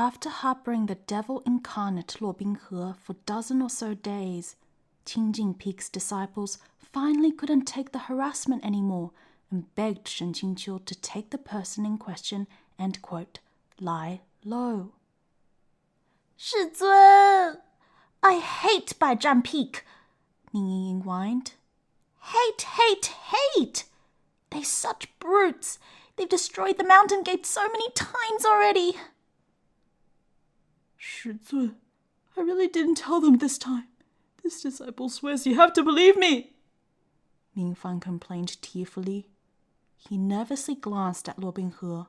After harboring the devil incarnate Luo Binghe for a dozen or so days, Qingjing Peak's disciples finally couldn't take the harassment anymore and begged Shen Qingqiu to take the person in question and, quote, lie low. 世尊, I hate Baizhan Peak, Ning Ying whined. Hate, hate, hate! They're such brutes. They've destroyed the mountain gate so many times already. 师尊, I really didn't tell them this time. This disciple swears you have to believe me. Mingfan complained tearfully. He nervously glanced at Luo Binghe.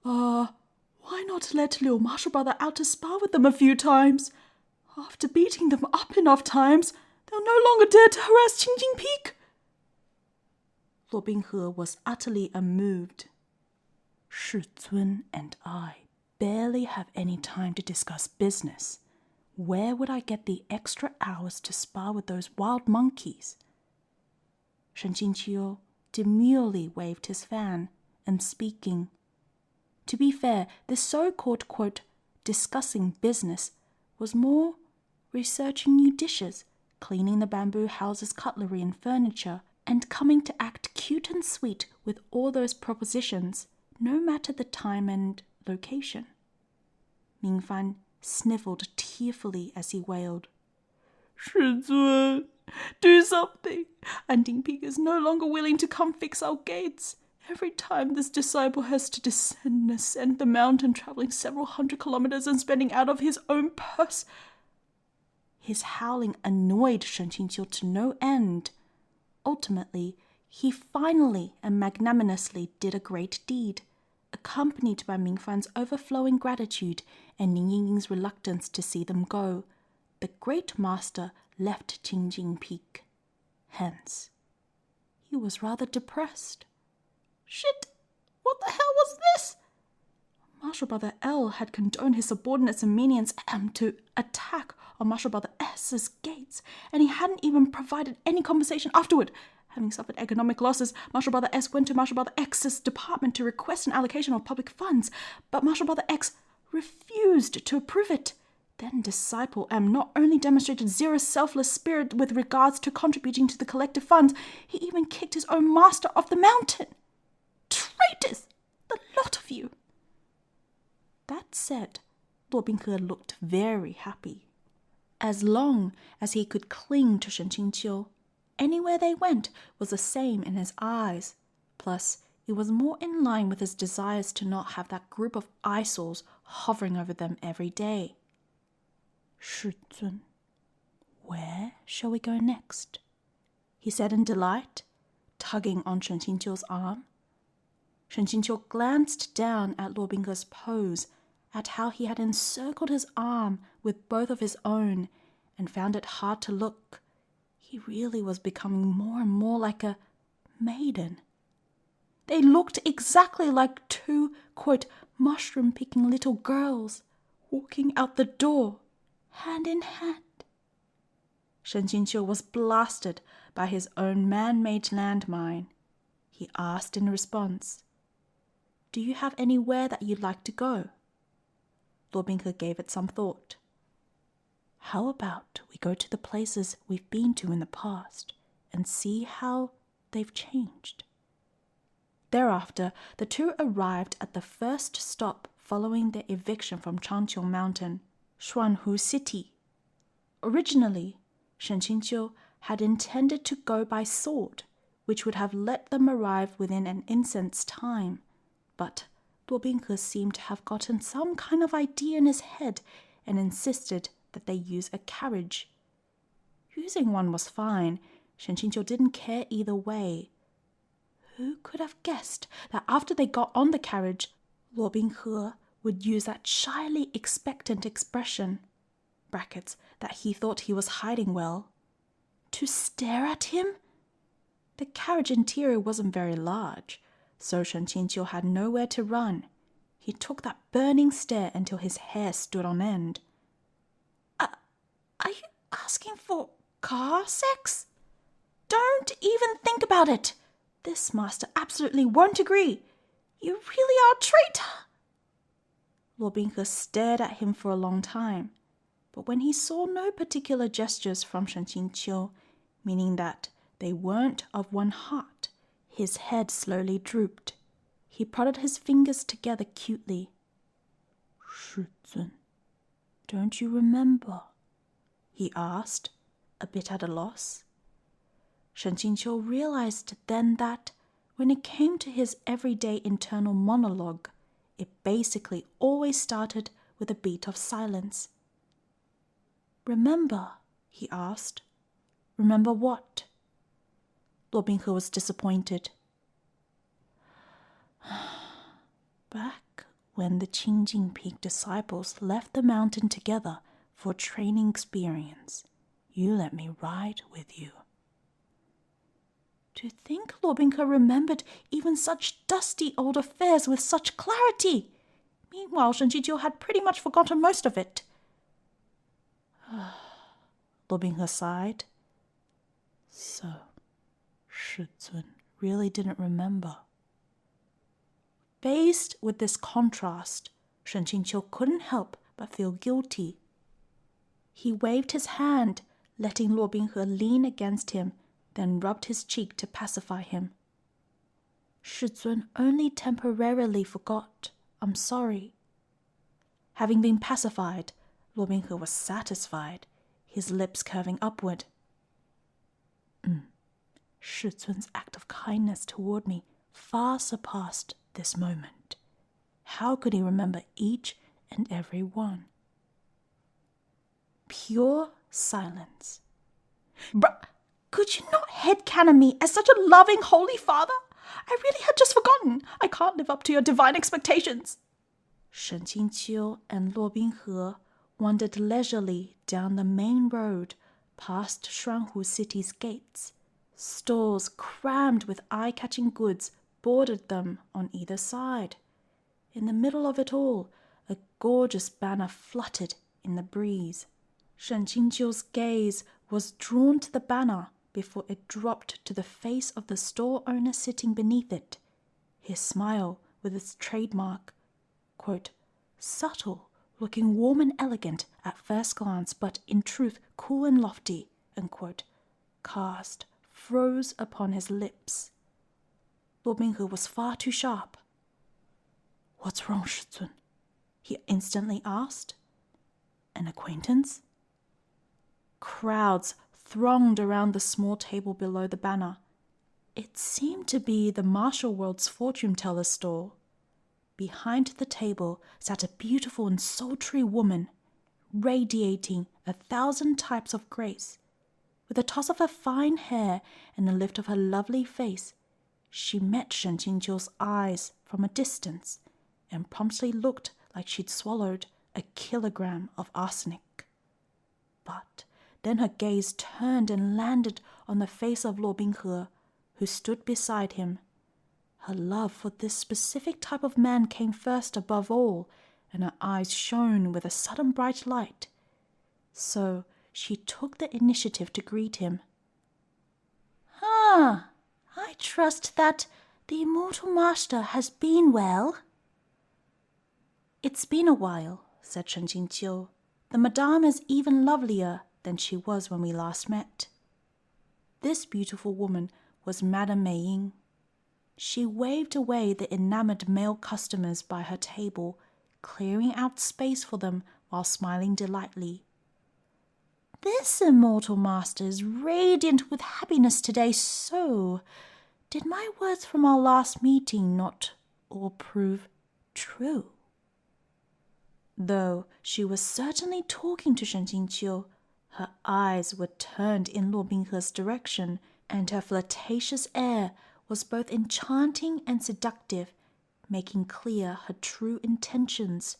Why not let Liu martial brother out to spar with them a few times? After beating them up enough times, they'll no longer dare to harass Qingjing Peak. Luo Binghe was utterly unmoved. Shi Zun and I barely have any time to discuss business. Where would I get the extra hours to spar with those wild monkeys? Shen Qingqiu demurely waved his fan and speaking. To be fair, this so-called, quote, discussing business was more researching new dishes, cleaning the bamboo house's cutlery and furniture, and coming to act cute and sweet with all those propositions, no matter the time and location. Mingfan sniffled tearfully as he wailed. 师尊, do something. Hunting Peak is no longer willing to come fix our gates. Every time this disciple has to descend and ascend the mountain, traveling several hundred kilometers and spending out of his own purse. His howling annoyed Shen Qingqiu to no end. Ultimately, he finally and magnanimously did a great deed, accompanied by Mingfan's overflowing gratitude and Ning Yingying's reluctance to see them go. The great master left Qingjing Peak. Hence, he was rather depressed. Shit! What the hell was this? Martial Brother L had condoned his subordinates and minions M to attack on Martial Brother S's gates, and he hadn't even provided any compensation afterward. Having suffered economic losses, Martial Brother S went to Martial Brother X's department to request an allocation of public funds, but Martial Brother X refused to approve it. Then Disciple M not only demonstrated zero selfless spirit with regards to contributing to the collective funds, he even kicked his own master off the mountain. Traitors! The lot of you! That said, Luo Binghe looked very happy. As long as he could cling to Shen Qingqiu, anywhere they went was the same in his eyes. Plus, it was more in line with his desires to not have that group of eyesores hovering over them every day. Shi Zun, where shall we go next? He said in delight, tugging on Shen Qingqiu's arm. Shen Qingqiu glanced down at Luo Binghe's pose, at how he had encircled his arm with both of his own, and found it hard to look. He really was becoming more and more like a maiden. They looked exactly like two, quote, mushroom-picking little girls, walking out the door, hand in hand. Shen Qingqiu was blasted by his own man-made landmine. He asked in response, "Do you have anywhere that you'd like to go?" Luo Binghe gave it some thought. "How about we go to the places we've been to in the past and see how they've changed?" Thereafter, the two arrived at the first stop following their eviction from Changqiu Mountain, Xuanhu City. Originally, Shen Qingqiu had intended to go by sword, which would have let them arrive within an instant's time. But Luo Binghe seemed to have gotten some kind of idea in his head and insisted that they use a carriage. Using one was fine. Shen Qingqiu didn't care either way. Who could have guessed that after they got on the carriage, Luo Binghe would use that shyly expectant expression, brackets, that he thought he was hiding well, to stare at him? The carriage interior wasn't very large, so Shen Qingqiu had nowhere to run. He took that burning stare until his hair stood on end. Are you asking for car sex? Don't even think about it. This master absolutely won't agree. You really are a traitor. Luo Binghe stared at him for a long time, but when he saw no particular gestures from Shen Qingqiu, meaning that they weren't of one heart, his head slowly drooped. He prodded his fingers together cutely. Shizun, don't you remember? He asked, a bit at a loss. Shen Qingqiu realized then that when it came to his everyday internal monologue, it basically always started with a beat of silence. Remember? He asked. Remember what? Luo Binghe was disappointed. Back when the Qingjing Peak disciples left the mountain together for a training experience, you let me ride with you. To think Luo Binghe remembered even such dusty old affairs with such clarity! Meanwhile, Shen Qingqiu had pretty much forgotten most of it. Luo Binghe sighed. So, Shizun really didn't remember. Faced with this contrast, Shen Qingqiu couldn't help but feel guilty. He waved his hand, letting Luo Binghe lean against him, then rubbed his cheek to pacify him. Shizun only temporarily forgot. I'm sorry. Having been pacified, Luo Binghe was satisfied, his lips curving upward. Shizun's act of kindness toward me far surpassed this moment. How could he remember each and every one? Pure silence. Bruh, could you not headcanon me as such a loving, holy father? I really had just forgotten. I can't live up to your divine expectations. Shen Qingqiu and Luo Binghe wandered leisurely down the main road past Shuanhu City's gates. Stalls crammed with eye-catching goods bordered them on either side. In the middle of it all, a gorgeous banner fluttered in the breeze. Shen Qingqiu's gaze was drawn to the banner before it dropped to the face of the store owner sitting beneath it. His smile, with its trademark, quote, subtle, looking warm and elegant at first glance, but in truth cool and lofty, unquote, cast, froze upon his lips. Luo Binghe was far too sharp. What's wrong, Shizun? He instantly asked. An acquaintance? Crowds thronged around the small table below the banner. It seemed to be the Martial World's fortune teller store. Behind the table sat a beautiful and sultry woman, radiating 1,000 types of grace. With a toss of her fine hair and a lift of her lovely face, she met Shen Qingqiu's eyes from a distance and promptly looked like she'd swallowed a kilogram of arsenic. But then her gaze turned and landed on the face of Luo Binghe, who stood beside him. Her love for this specific type of man came first above all, and her eyes shone with a sudden bright light. So she took the initiative to greet him. I trust that the immortal master has been well. It's been a while, said Shen Qingqiu. The madame is even lovelier than she was when we last met. This beautiful woman was Madame Mìyuè. She waved away the enamored male customers by her table, clearing out space for them while smiling delightedly. This immortal master is radiant with happiness today, so did my words from our last meeting not all prove true? Though she was certainly talking to Shen Qingqiu, her eyes were turned in Luo Binghe's direction, and her flirtatious air was both enchanting and seductive, making clear her true intentions.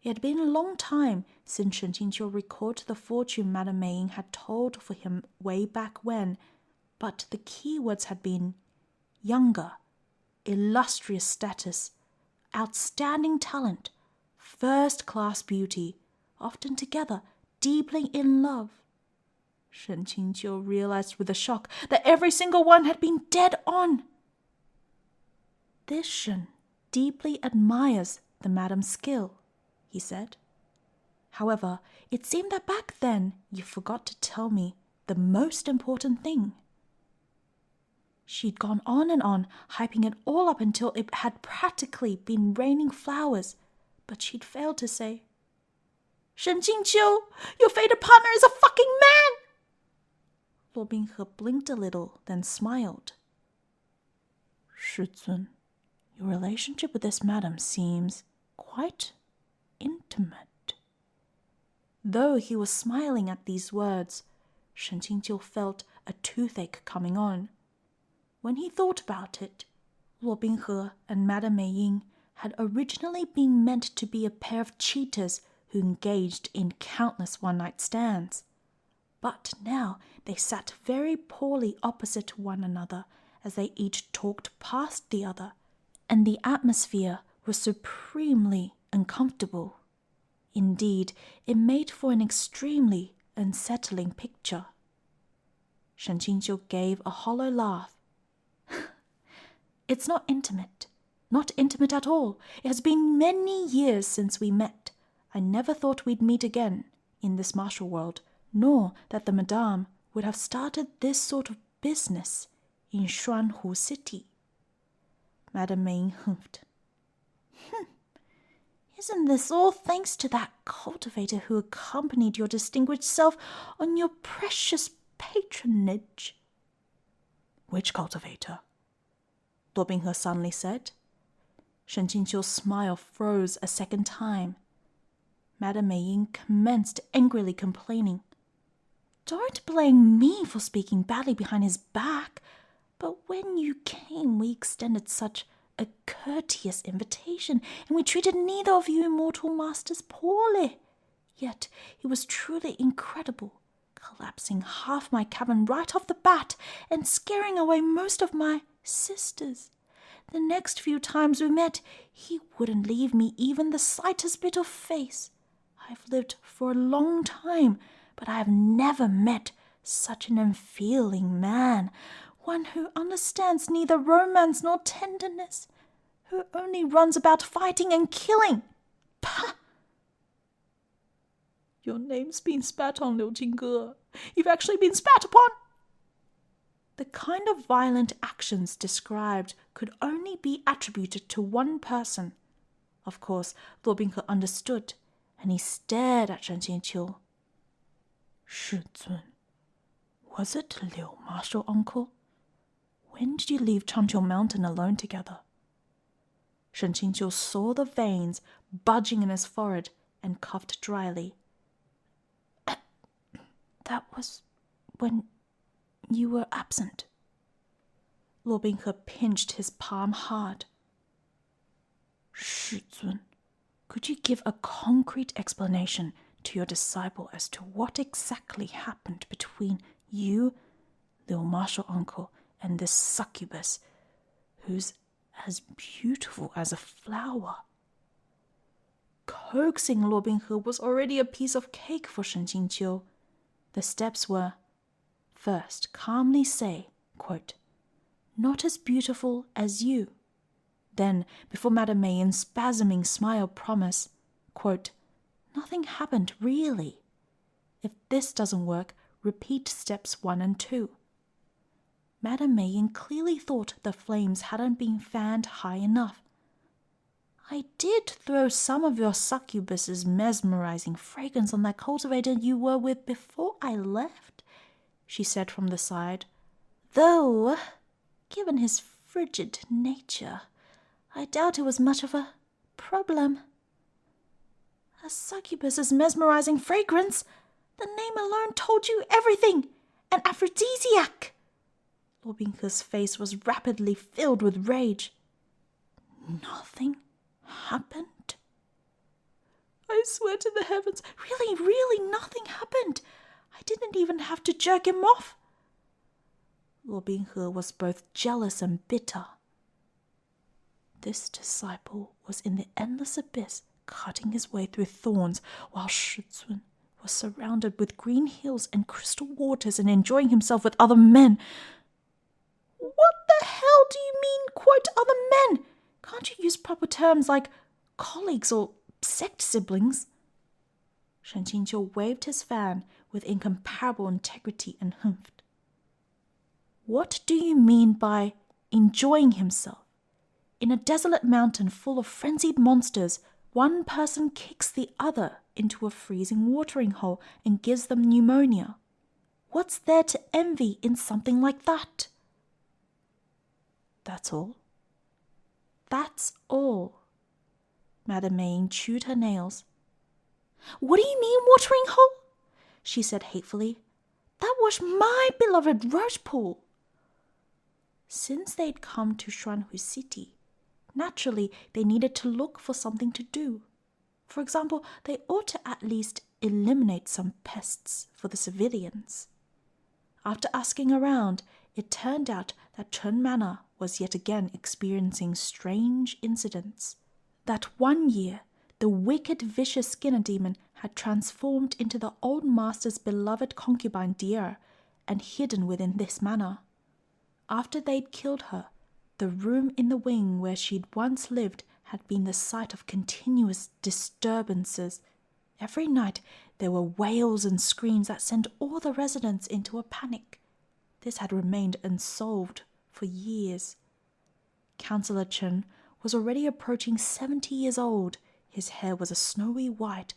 It had been a long time since Shen Qingqiu recalled the fortune Madame Mìyuè had told for him way back when, but the key words had been younger, illustrious status, outstanding talent, first-class beauty, often together, deeply in love. Shen Qingqiu realized with a shock that every single one had been dead on. This Shen deeply admires the madam's skill, he said. However, it seemed that back then you forgot to tell me the most important thing. She'd gone on and on, hyping it all up until it had practically been raining flowers, but she'd failed to say, Shen Qingqiu, your fated partner is a fucking man! Lord Binghe blinked a little, then smiled. Shizun, your relationship with this madam seems quite intimate. Though he was smiling at these words, Shen Qingqiu felt a toothache coming on. When he thought about it, Lord Binghe and Madame Mìyuè had originally been meant to be a pair of cheaters who engaged in countless one-night stands. But now they sat very poorly opposite one another as they each talked past the other, and the atmosphere was supremely uncomfortable. Indeed, it made for an extremely unsettling picture. Shen Qingqiu gave a hollow laugh. It's not intimate. Not intimate at all. It has been many years since we met. I never thought we'd meet again in this martial world, nor that the madame would have started this sort of business in Xuanhu City. Madame Mìyuè humphed. Isn't this all thanks to that cultivator who accompanied your distinguished self on your precious patronage? Which cultivator? Lord Binghe suddenly said. Shen Qingqiu's smile froze a second time. Madame Mìyuè commenced angrily complaining. Don't blame me for speaking badly behind his back, but when you came we extended such a courteous invitation, and we treated neither of you immortal masters poorly. Yet it was truly incredible, collapsing half my cabin right off the bat and scaring away most of my sisters. The next few times we met, he wouldn't leave me even the slightest bit of face. I've lived for a long time, but I have never met such an unfeeling man, one who understands neither romance nor tenderness, who only runs about fighting and killing. Pah! Your name's been spat on, Liu Jingge. You've actually been spat upon. The kind of violent actions described could only be attributed to one person. Of course, Lord Binghe understood, and he stared at Shen Qingqiu. Shizun, was it Liu Marshal, uncle? When did you leave Changqiu Mountain alone together? Shen Qingqiu saw the veins budging in his forehead and coughed dryly. That was when you were absent. Lord Binghe pinched his palm hard. Shizun, could you give a concrete explanation to your disciple as to what exactly happened between you, Liu Marshal uncle, and this succubus, who's as beautiful as a flower? Coaxing Lord Binghe was already a piece of cake for Shen Qingqiu. The steps were, first, calmly say, quote, not as beautiful as you. Then, before Madame Mìyuè's spasming smile, promise, quote, nothing happened really. If this doesn't work, repeat steps 1 and 2. Madame Mìyuè clearly thought the flames hadn't been fanned high enough. I did throw some of your succubus's mesmerizing fragrance on that cultivator you were with before I left, she said from the side. Though, given his frigid nature, I doubt it was much of a problem. A succubus's mesmerizing fragrance? The name alone told you everything. An aphrodisiac. Lord Binghe's face was rapidly filled with rage. Nothing happened? I swear to the heavens, really nothing happened. I didn't even have to jerk him off. Lord Binghe was both jealous and bitter. This disciple was in the endless abyss, cutting his way through thorns, while Shizun was surrounded with green hills and crystal waters and enjoying himself with other men. What the hell do you mean, quote, other men? Can't you use proper terms like colleagues or sect siblings? Shen Qingqiu waved his fan with incomparable integrity and humphed. What do you mean by enjoying himself? In a desolate mountain full of frenzied monsters, one person kicks the other into a freezing watering hole and gives them pneumonia. What's there to envy in something like that? That's all. That's all. Madame Mei chewed her nails. What do you mean, watering hole? She said hatefully. That was my beloved rose pool. Since they'd come to Shanu City, naturally they needed to look for something to do. For example, they ought to at least eliminate some pests for the civilians. After asking around, it turned out that Chen Manor was yet again experiencing strange incidents. That one year, the wicked, vicious Skinner demon had transformed into the old master's beloved concubine Deer and hidden within this manor. After they'd killed her, the room in the wing where she'd once lived had been the site of continuous disturbances. Every night there were wails and screams that sent all the residents into a panic. This had remained unsolved for years. Councillor Chen was already approaching 70 years old. His hair was a snowy white,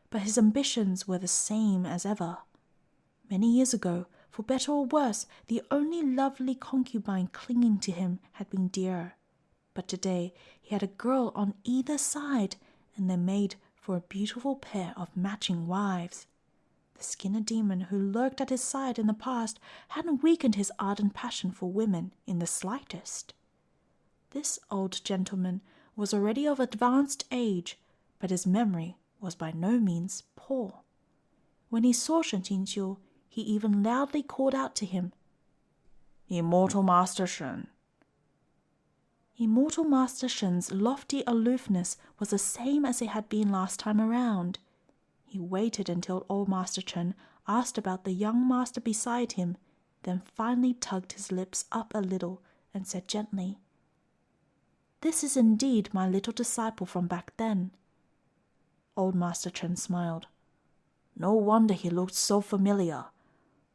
but his ambitions were the same as ever. Many years ago, for better or worse, the only lovely concubine clinging to him had been Deer. But today he had a girl on either side, and they made for a beautiful pair of matching wives. The Skinner demon who lurked at his side in the past hadn't weakened his ardent passion for women in the slightest. This old gentleman was already of advanced age, but his memory was by no means poor. When he saw Shen Qingqiu, he even loudly called out to him, "Immortal Master Shen." Immortal Master Shen's lofty aloofness was the same as it had been last time around. He waited until old Master Chen asked about the young master beside him, then finally tugged his lips up a little and said gently, "This is indeed my little disciple from back then." Old Master Chen smiled. No wonder he looked so familiar.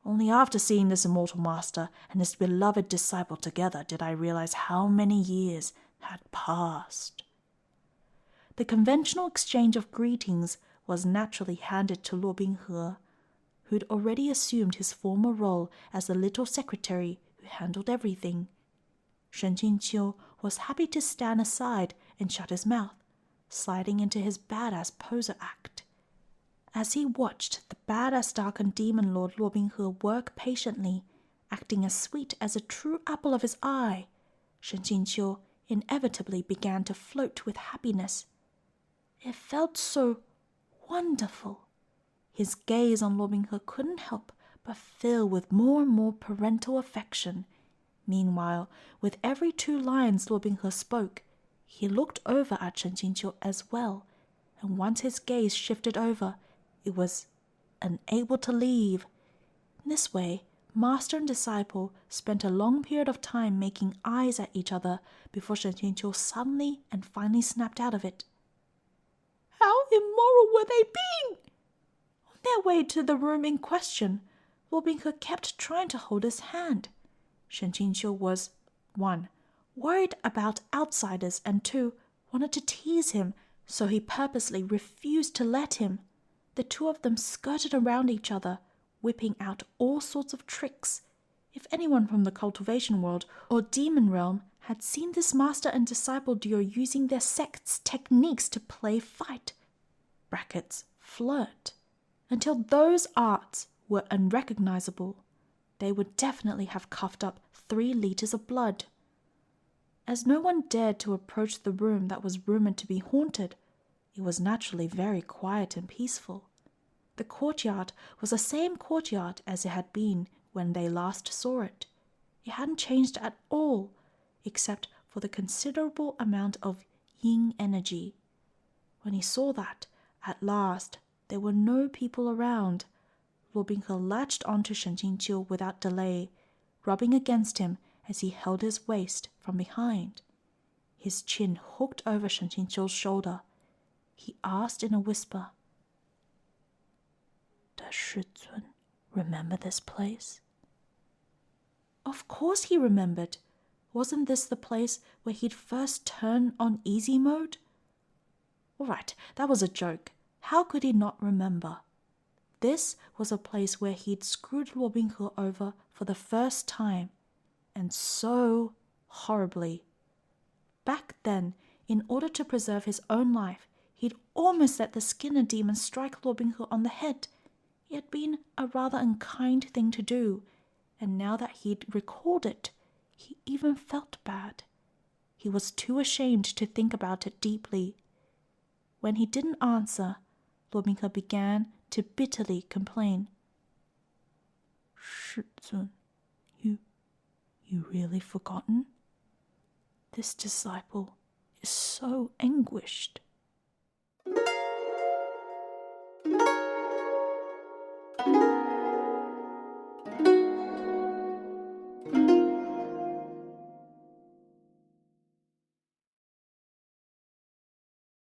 Only after seeing this immortal master and his beloved disciple together did I realize how many years had passed. The conventional exchange of greetings was naturally handed to Luo Binghe, who'd already assumed his former role as the little secretary who handled everything. Shen Qingqiu was happy to stand aside and shut his mouth, sliding into his badass poser act. As he watched the badass darkened demon lord Luo Binghe work patiently, acting as sweet as a true apple of his eye, Shen Qingqiu inevitably began to float with happiness. It felt so wonderful. His gaze on Luo Binghe couldn't help but fill with more and more parental affection. Meanwhile, with every 2 lines Luo Binghe spoke, he looked over at Shen Qingqiu as well, and once his gaze shifted over, it was unable to leave. In this way, master and disciple spent a long period of time making eyes at each other before Shen Qingqiu suddenly and finally snapped out of it. How immoral were they being? On their way to the room in question, Luo Binghe kept trying to hold his hand. Shen Qingqiu was 1. Worried about outsiders, and 2. Wanted to tease him, so he purposely refused to let him. The 2 of them skirted around each other, whipping out all sorts of tricks. If anyone from the cultivation world or demon realm had seen this master and disciple duo using their sect's techniques to play fight, (flirt), until those arts were unrecognizable, they would definitely have coughed up 3 liters of blood. As no one dared to approach the room that was rumored to be haunted, it was naturally very quiet and peaceful. The courtyard was the same courtyard as it had been when they last saw it. It hadn't changed at all, except for the considerable amount of yin energy. When he saw that, at last, there were no people around, Luo Binghe latched onto Shen Qingqiu without delay, rubbing against him as he held his waist from behind. His chin hooked over Shen Qingqiu's shoulder. he asked in a whisper. Does Shizun remember this place? Of course he remembered. Wasn't this the place where he'd first turned on easy mode? All right, that was a joke. How could he not remember? This was a place where he'd screwed Luo Binghe over for the first time, and so horribly. Back then, in order to preserve his own life, he'd almost let the Skinner demon strike Luo Binghe on the head. It had been a rather unkind thing to do, and now that he'd recalled it, he even felt bad. He was too ashamed to think about it deeply. When he didn't answer, Luo Binghe began to bitterly complain. Shizun, you really forgotten? This disciple is so anguished.